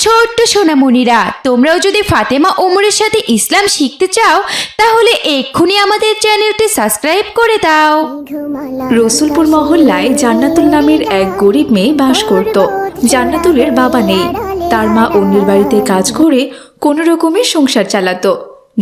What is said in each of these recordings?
ছোট্ট সোনামণিরা, তোমরাও যদি ফাতেমা ওমরের সাথে ইসলাম শিখতে চাও তাহলে এক্ষুনি আমাদের চ্যানেলটি সাবস্ক্রাইব করে দাও। রসুলপুর মহল্লায় জান্নাতুল নামের এক গরিব মেয়ে বাস করত। জান্নাতুলের বাবা নেই, তার মা অন্যের বাড়িতে কাজ করে কোনো রকমের সংসার চালাতো।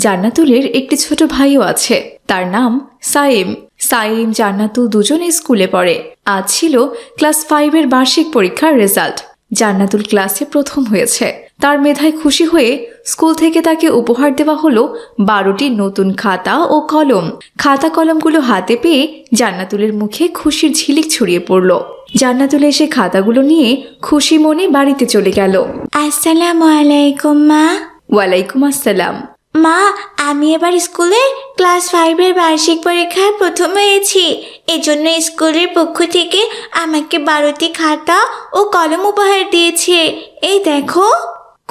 জান্নাতুলের একটি ছোট ভাইও আছে, তার নাম সাইম। সাইম জান্নাতুল দুজনে স্কুলে পড়ে। আজ ছিল ক্লাস 5-এর বার্ষিক পরীক্ষার রেজাল্ট। জান্নাতুল ক্লাসে প্রথম হয়েছে। তার মেধায় খুশি হয়ে স্কুল থেকে তাকে উপহার দেওয়া হলো 12টি নতুন খাতা ও কলম। খাতা কলমগুলো হাতে পেয়ে জান্নাতুলের মুখে খুশির ঝিলিক ছড়িয়ে পড়ল। জান্নাতুল এসে খাতাগুলো নিয়ে খুশি মনে বাড়িতে চলে গেল। আসসালামু আলাইকুম মা। ওয়ালাইকুম আসসালাম। মা, আমি এবার স্কুলে ক্লাস 5-এর বার্ষিক পরীক্ষায় প্রথম হয়েছি। এজন্য স্কুলের পক্ষ থেকে আমাকে 12টি খাতা ও কলম উপহার দিয়েছে। এই দেখো।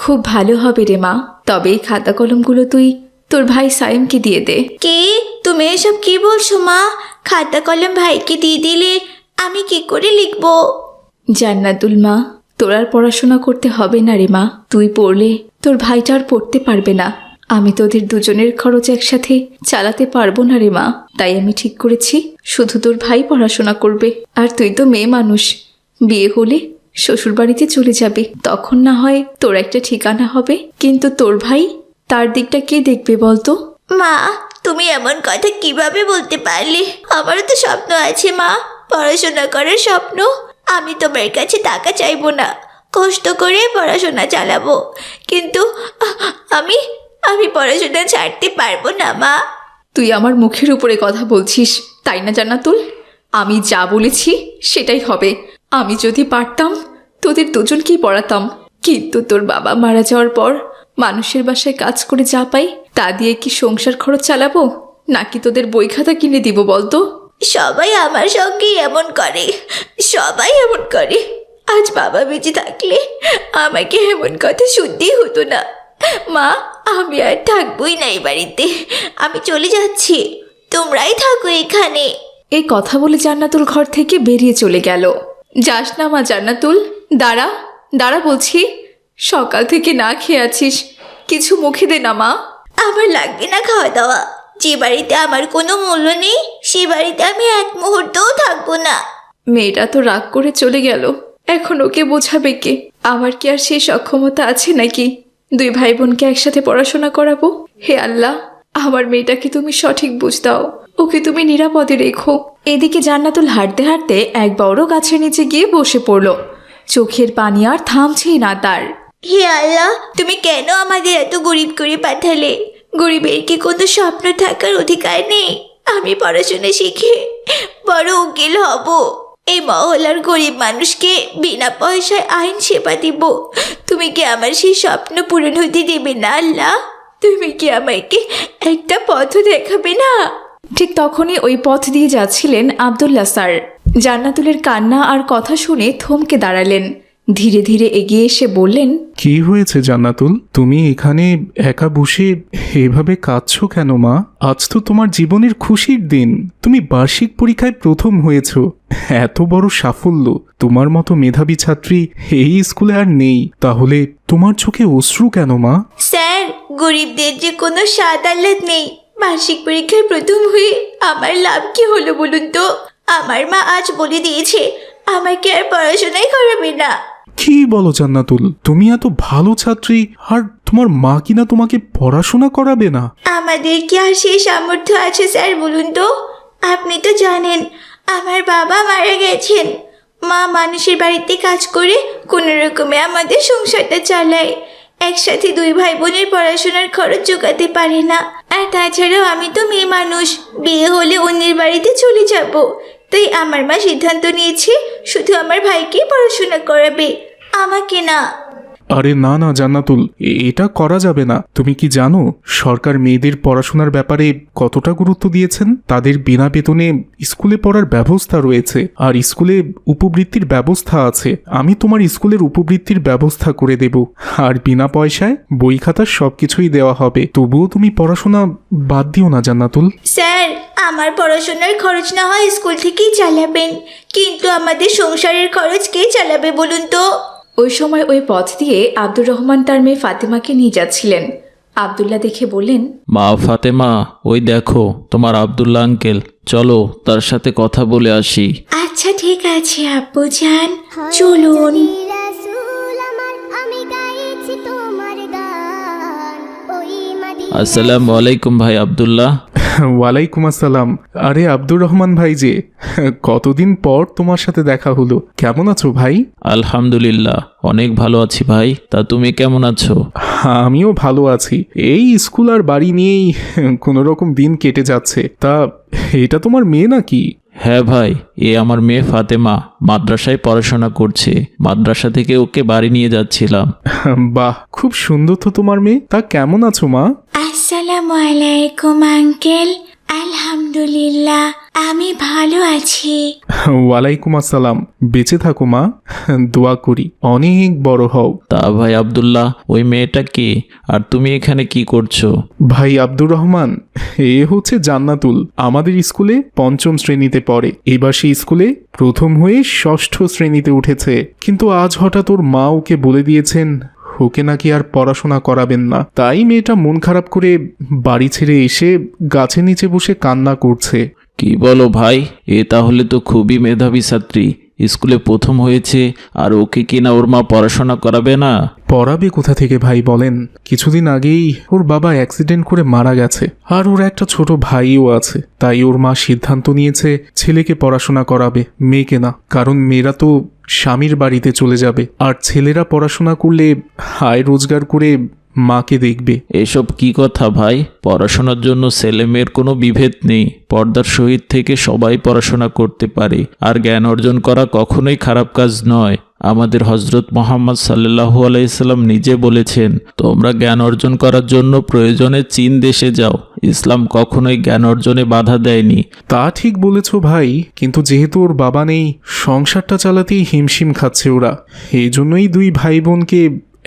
খুব ভালো হবে রে মা, তবে এই খাতা কলমগুলো তুই তোর ভাই সাইমকে দিয়ে দে। কে? তুমি এসব কি বলছো মা? খাতা কলম ভাইকে দিয়ে দিলে আমি কি করে লিখবো? জান্নাতুল মা, তোর আর পড়াশোনা করতে হবে না রে মা। তুই পড়লে তোর ভাইটা আর পড়তে পারবে না। আমি তোদের দুজনের খরচ একসাথে চালাতে পারবো না রে মা। তাই আমি ঠিক করেছি শুধু তোর ভাই পড়াশোনা করবে। আর তুই তো মেয়ে মানুষ, বিয়ে হলে শ্বশুর বাড়িতে চলে যাবে, তখন না হয় তোর একটা ঠিকানা হবে। কিন্তু তোর ভাই, তার দিকটা কে দেখবে বলতো? মা, তুমি এমন কথা কিভাবে বলতে পারলে? আমারও তো স্বপ্ন আছে মা, পড়াশোনা করার স্বপ্ন। আমি তোমার কাছে টাকা চাইবো না, কষ্ট করে পড়াশোনা চালাবো। কিন্তু আমি আমি পড়াশোনা ছাড়তে পারবো না মা। তুই আমার মুখের উপরে কথা বলছিস, তাই না জান্নাতুল? আমি যা বলেছি সেটাই হবে। আমি যদি পারতাম তোদের দুজনকেই পড়াতাম, কিন্তু তোর বাবা মারা যাওয়ার পর মানুষের বাসায় কাজ করে যা পাই তা দিয়ে কি সংসার খরচ চালাবো, নাকি তোদের বই খাতা কিনে দিব বলতো? সবাই আমার সঙ্গে এমন করে, সবাই এমন করে। আজ বাবা বেঁচে থাকলে আমাকে এমন কথা শুনতেই হতো না। মা, আমি আর থাকবোই না এই বাড়িতে, আমি চলে যাচ্ছি। তোমরাই থাকো এখানে। এই কথা বলে জান্নাতুল ঘর থেকে বেরিয়ে চলে গেল। যাস না মা জান্নাতুল, দাঁড়া দাঁড়া বলছি। সকাল থেকে না খেয়ে আছিস, কিছু মুখে দে না মা। আমার লাগবে না খাওয়া দাওয়া। যে বাড়িতে আমার কোনো মূল্য নেই সে বাড়িতে আমি এক মুহূর্তও থাকবো না। মেয়েটা তো রাগ করে চলে গেল, এখন ওকে বোঝাবে কে? আমার কি আর সেই সক্ষমতা আছে নাকি 2 ভাই বোনকে একসাথে পড়াশোনা করাবো? হে আল্লাহ, আমার মেয়েটাকে তুমি সঠিক বুঝ দাও, ওকে তুমি নিরাপদে রেখো। এদিকে জান্নাতুল হাঁটতে হাঁটতে এক বড় গাছের নিচে গিয়ে বসে পড়ল। চোখের পানি আর থামছেই না তার। হে আল্লাহ, তুমি কেন আমাদের এত গরিব করে পাঠালে? গরিবের কি কোনো স্বপ্ন থাকার অধিকার নেই? আমি পড়াশোনা শিখে বড় উকিল হব, এই মহল্লার গরিব মানুষকে বিনা পয়সায় আইন সেবা দিব। তুমি কি আমার সেই স্বপ্ন পূরণ হতে দেবে না আল্লাহ? তুমি কি আমাকে একটা পথ দেখাবে না? ঠিক তখনই ওই পথ দিয়ে যাচ্ছিলেন আব্দুল্লাহ স্যার। জান্নাতুলের কান্না আর কথা শুনে থমকে দাঁড়ালেন। ধীরে ধীরে এগিয়ে এসে বললেন, কি হয়েছে জান্নাতুল? তুমি এখানে একা বসে এভাবে কাঁদছো কেন মা? আজ তো তোমার জীবনের খুশির দিন। তুমি বার্ষিক পরীক্ষায় প্রথম হয়েছো, এত বড় সাফল্য। তোমার মতো মেধাবী ছাত্রী এই স্কুলে আর নেই, তাহলে তোমার চোখে অশ্রু কেন মা? স্যার, গরিবদের যে কোনো স্বাদ আহ্লাদ নেই। বার্ষিক পরীক্ষায় প্রথম হয়ে আমার লাভ কি হলো বলুন তো? আমার মা আজ বলে দিয়েছে আমাকে আর পড়াশোনাই করাবে না। কি বলো জান্নাতুল? তুমি এত ভালো ছাত্রী, আর তোমার মা কিনা তোমাকে পড়াশোনা করাবে না? আমাদের কি আর সেই সামর্থ্য আছে স্যার বলুন তো? আপনি তো জানেন আমার বাবা মারা গেছেন। মা মানুষের বাড়িতে কাজ করে কোনো রকমে আমাদের সংসারটা চালায়। একসাথে 2 ভাই বোনের পড়াশোনার খরচ জোগাতে পারে না। আর তাছাড়াও আমি তো মেয়ে মানুষ, বিয়ে হলে অন্যের বাড়িতে চলে যাব। তাই আমার মা সিদ্ধান্ত নিয়েছে শুধু আমার ভাইকেই পড়াশোনা করাবে, আমাকে না। আরে না না জান্নাতুল, এটা করা যাবে না। তুমি কি জানো সরকার মেয়েদের পড়াশোনার ব্যাপারে কতটা গুরুত্ব দিয়েছেন? তাদের বিনা বেতনে স্কুলে পড়ার ব্যবস্থা রয়েছে, আর স্কুলে উপবৃত্তির ব্যবস্থা আছে। আমি তোমার স্কুলের উপবৃত্তির ব্যবস্থা করে দেব, আর বিনা পয়সায় বই খাতা সবকিছুই দেওয়া হবে। তবুও তুমি পড়াশোনা বাদ দিও না জান্নাতুল। স্যার, আমার পড়াশোনার খরচ না হয় স্কুল থেকেই চালাবেন, কিন্তু আমাদের সংসারের খরচ কে চালাবে বলুন তো? ওই সময় ওই পথ দিয়ে আব্দুর রহমান তার মেয়ে ফাতেমাকে নিয়ে যাচ্ছিলেন। আব্দুল্লাহ দেখে বললেন, মা ফাতেমা, ওই দেখো তোমার আব্দুল্লাহ আঙ্কেল, চলো তার সাথে কথা বলে আসি। আচ্ছা ঠিক আছে আব্বু জান, চলুন। আসসালামু আলাইকুম ভাই আব্দুল্লাহ। ওয়ালাইকুম আসসালাম। আরে আব্দুর রহমান ভাই যে, কতদিন পর তোমার সাথে দেখা হলো। কেমন আছো ভাই? আলহামদুলিল্লাহ, অনেক ভালো আছি ভাই। তা তুমি কেমন আছো? আমিও ভালো আছি। এই স্কুল আর বাড়ি নিয়েই কোনো রকম দিন কেটে যাচ্ছে। তা এটা তোমার মেয়ে নাকি? হ্যাঁ ভাই, এ আমার মেয়ে ফাতেমা, মাদ্রাসায় পড়াশোনা করছে। মাদ্রাসা থেকে ওকে বাড়ি নিয়ে যাচ্ছিলাম। বাহ, খুব সুন্দর তো তোমার মেয়ে। তা কেমন আছো মা? আসসালামু আলাইকুম আঙ্কেল। আলহামদুলিল্লাহ, আমি ভালো আছি। ওয়ালাইকুম আসসালাম। বেঁচে থাকো মা, দোয়া করি অনেক বড় হও। তা ভাই আব্দুল্লাহ, ওই মেয়েটা কে, আর তুমি এখানে কি করছো? ভাই আব্দুর রহমান, এ হচ্ছে জান্নাতুল। আমাদের স্কুলে 5ম শ্রেণীতে পড়ে। এবার সেই স্কুলে প্রথম হয়ে 6ষ্ঠ শ্রেণীতে উঠেছে। কিন্তু আজ হঠাৎ ওর মা ওকে বলে দিয়েছেন ওকে নাকি আর পড়াশোনা করাবেন না। তাই মেয়েটা মন খারাপ করে বাড়ি ছেড়ে এসে গাছের নিচে বসে কান্না করছে। কি বলো ভাই, এ তাহলে তো খুবই মেধাবী ছাত্রী। স্কুলে প্রথম হয়েছে, আর ওকে কিনা ওর মা পড়াশোনা করাবে না? পড়াবে কোথা থেকে ভাই বলেন? কিছুদিন আগেই ওর বাবা অ্যাক্সিডেন্ট করে মারা গেছে, আর ওর একটা ছোট ভাইও আছে। তাই ওর মা সিদ্ধান্ত নিয়েছে ছেলেকে পড়াশোনা করাবে, মেয়েকে না। কারণ মেয়েরা তো স্বামীর বাড়িতে চলে যাবে, আর ছেলেরা পড়াশোনা করলে আয় রোজগার করে মাকে দেখবে। এসব কি কথা ভাই? পড়াশোনার জন্য ছেলে মেয়ের কোনো বিভেদ নেই। পর্দার সহিত থেকে সবাই পড়াশোনা করতে পারে, আর জ্ঞান অর্জন করা কখনোই খারাপ কাজ নয়। আমাদের হজরত মোহাম্মদ সাল্লাল্লাহু আলাইহি নিজে বলেছেন, তোমরা জ্ঞান অর্জন করার জন্য প্রয়োজনে চীন দেশে যাও। ইসলাম কখনোই জ্ঞান অর্জনে বাধা দেয়নি। তা ঠিক বলেছ ভাই, কিন্তু যেহেতু ওর বাবা নেই, সংসারটা চালাতেই হিমশিম খাচ্ছে ওরা। এই জন্যই দুই ভাই বোনকে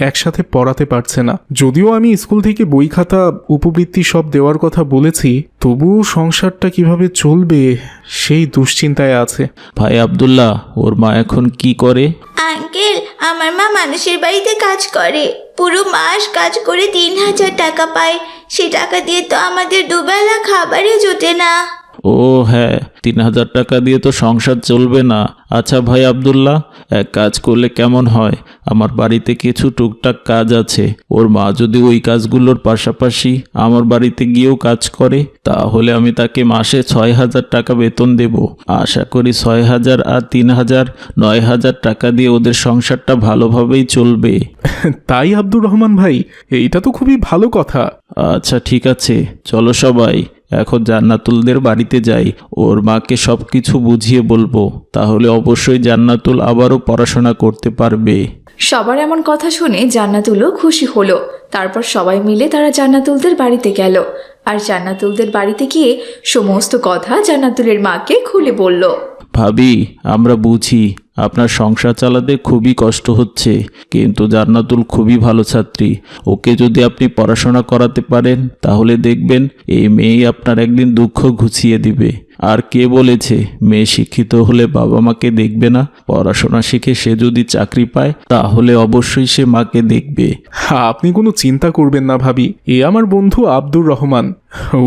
একসাথে পড়াতে পারছে না। যদিও আমি স্কুল থেকে বই খাতা উপবৃত্তি সব দেওয়ার কথা বলেছি, তবুও সংসারটা কিভাবে চলবে সেই দুশ্চিন্তায় আছে। ভাই আব্দুল্লাহ, ওর মা এখন কি করে? আঙ্কেল, আমার মা মানুষের বাড়িতে কাজ করে। পুরো মাস কাজ করে 3000 টাকা পায়। সে টাকা দিয়ে তো আমাদের দুবেলা খাবারই জোটে না। ও হ্যাঁ, 3000 টাকা দিয়ে তো সংসার চলবে না। আচ্ছা ভাই আব্দুল্লাহ, এক কাজ করলে কেমন হয়? আমার বাড়িতে কিছু টুকটাক কাজ আছে। ওর মা যদি ওই কাজগুলোর পাশাপাশি আমার বাড়িতে গিয়েও কাজ করে, তাহলে আমি তাকে মাসে 6000 টাকা বেতন দেব। আশা করি 6000 আর 3000, 9000 টাকা দিয়ে ওদের সংসারটা ভালোভাবেই চলবে। তাই আব্দুর রহমান ভাই, এইটা তো খুবই ভালো কথা। আচ্ছা ঠিক আছে, চলো সবাই এখন জান্নাতুলদের বাড়িতে যাই। ওর মাকে সব কিছু বুঝিয়ে বলবো, তাহলে অবশ্যই জান্নাতুল আবারও পড়াশোনা করতে পারবে। সবার এমন কথা শুনে জান্নাতুলও খুশি হলো। তারপর সবাই মিলে তারা জান্নাতুলদের বাড়িতে গেল, আর জান্নাতুলদের বাড়িতে গিয়ে সমস্ত কথা জান্নাতুলের মাকে খুলে বলল। ভাবি, আমরা বুঝি আপনার সংসার চালাতে খুবই কষ্ট হচ্ছে, কিন্তু জান্নাতুল খুবই ভালো ছাত্রী। ওকে যদি আপনি পড়াশোনা করাতে পারেন, তাহলে দেখবেন এই মেয়েই আপনার একদিন দুঃখ ঘুচিয়ে দিবে। আর কে বলেছে মেয়ে শিক্ষিত হলে বাবা মাকে দেখবে না? পড়াশোনা শিখে সে যদি চাকরি পায়, তাহলে অবশ্যই সে মাকে দেখবে। আপনি কোনো চিন্তা করবেন না ভাবি, এ আমার বন্ধু আব্দুর রহমান।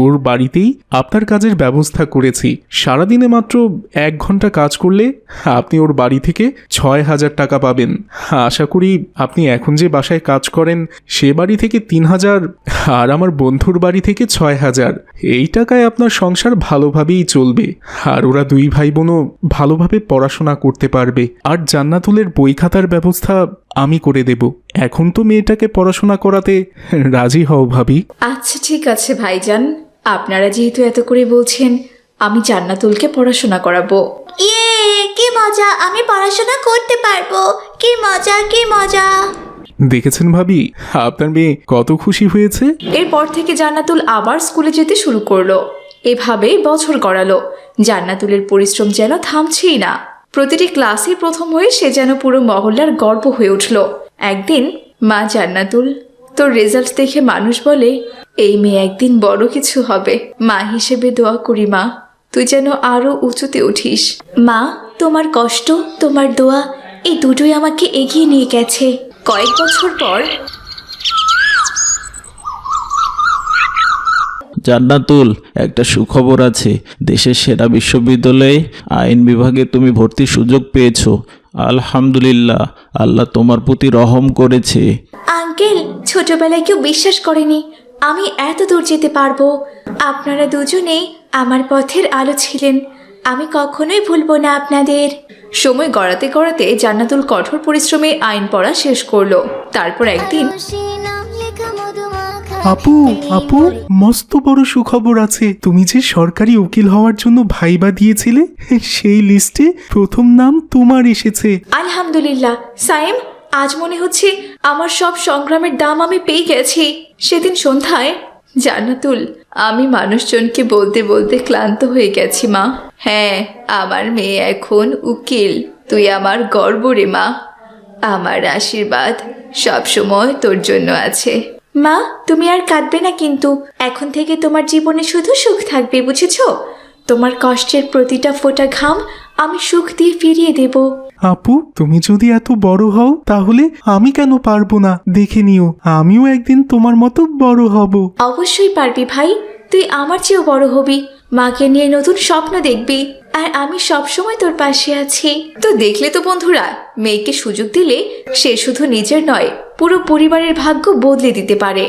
ওর বাড়িতেই আপনার কাজের ব্যবস্থা করেছি। সারাদিনে মাত্র 1 ঘন্টা কাজ করলে আপনি ওর বাড়ি থেকে 6000 টাকা পাবেন। আশা করি আপনি এখন যে বাসায় কাজ করেন সে বাড়ি থেকে 3000, আর আমার বন্ধুর বাড়ি থেকে 6000। এই টাকায় আপনার সংসার ভালোভাবেই চলবে, আর ওরা দুই ভাই বোনও ভালোভাবে পড়াশোনা করতে পারবে। আর জান্নাতুলের বই খাতার ব্যবস্থা আমি করে দেব। এখন তো মেয়েটাকে পড়াশোনা করাতে রাজি হও ভাবি। আচ্ছা ঠিক আছে ভাইজান, আপনারা যেহেতু এত করে বলছেন, আমি জান্নাতুলকে পড়াশোনা করাবো। ইয়ে, কি মজা! আমি পড়াশোনা করতে পারবো। কি মজা, কি মজা! দেখেছেন ভাবি, আপনার মেয়ে কত খুশি হয়েছে। এরপর থেকে জান্নাতুল আবার স্কুলে যেতে শুরু করলো। এভাবেই বছর গড়ালো। জান্নাতুলের পরিশ্রম যেন থামছেই না। প্রতিটি ক্লাসে প্রথম হয়ে সে যেন পুরো মহল্লার গর্ব হয়ে উঠল। একদিন, মা জান্নাতুল, তোর রেজাল্ট দেখে মানুষ বলে এই মেয়ে একদিন বড় কিছু হবে। মা হিসেবে দোয়া করি মা, তুই যেন আরো উঁচুতে উঠিস। মা, তোমার কষ্ট, তোমার দোয়া এই দুটোই আমাকে এগিয়ে নিয়ে গেছে। কয়েক বছর পর জান্নাতুল, একটা সুখবর আছে। দেশের সেরা বিশ্ববিদ্যালয়ে আইন বিভাগে তুমি ভর্তির সুযোগ পেয়েছো। আলহামদুলিল্লাহ, আল্লাহ তোমার প্রতি রহম করেছে। আঙ্কেল, ছোটবেলায় কেউ বিশ্বাস করেনি আমি এত দূর যেতে পারবো। আপনারা দুজনেই আমার পথের আলো ছিলেন। আমি কখনোই ভুলবো না আপনাদের। সময় গড়াতে গড়াতে জান্নাতুল কঠোর পরিশ্রমে আইন পড়া শেষ করলো। তারপর একদিন আপু আপু, মস্ত বড় সুখবর আছে। তুমি যে সরকারি উকিল হওয়ার জন্য ভাইবা দিয়েছিলে, সেই লিস্টে প্রথম নাম তোমার এসেছে। আলহামদুলিল্লাহ সাইম, আজ মনে হচ্ছে আমার সব সংগ্রামের দাম আমি পেয়ে গেছি। সেদিন সন্ধ্যায় জান্নাতুল, আমি মানুষজনকে বলতে বলতে ক্লান্ত হয়ে গেছি মা। হ্যাঁ, আমার মেয়ে এখন উকিল। তুই আমার গর্ব রে মা। আমার আশীর্বাদ সব সময় তোর জন্য আছে। মা, তুমি আর কাঁদবে না কিন্তু। এখন থেকে তোমার জীবনে শুধু সুখ থাকবে, বুঝেছো? তোমার কষ্টের প্রতিটা ফোঁটা ঘাম আমি সুখ দিয়ে ফিরিয়ে দেব। আপু, তুমি যদি এত বড় হও তাহলে আমি কেন পারবো না? দেখে নিও, আমিও একদিন তোমার মতো বড় হব। অবশ্যই পারবি ভাই, তুই আমার চেয়েও বড় হবি। মাকে নিয়ে নতুন স্বপ্ন দেখবি, আর আমি সবসময় তোর পাশে আছি। তো দেখলে তো বন্ধুরা, মেয়েকে সুযোগ দিলে সে শুধু নিজের নয়, পুরো পরিবারের ভাগ্য বদলে দিতে পারে।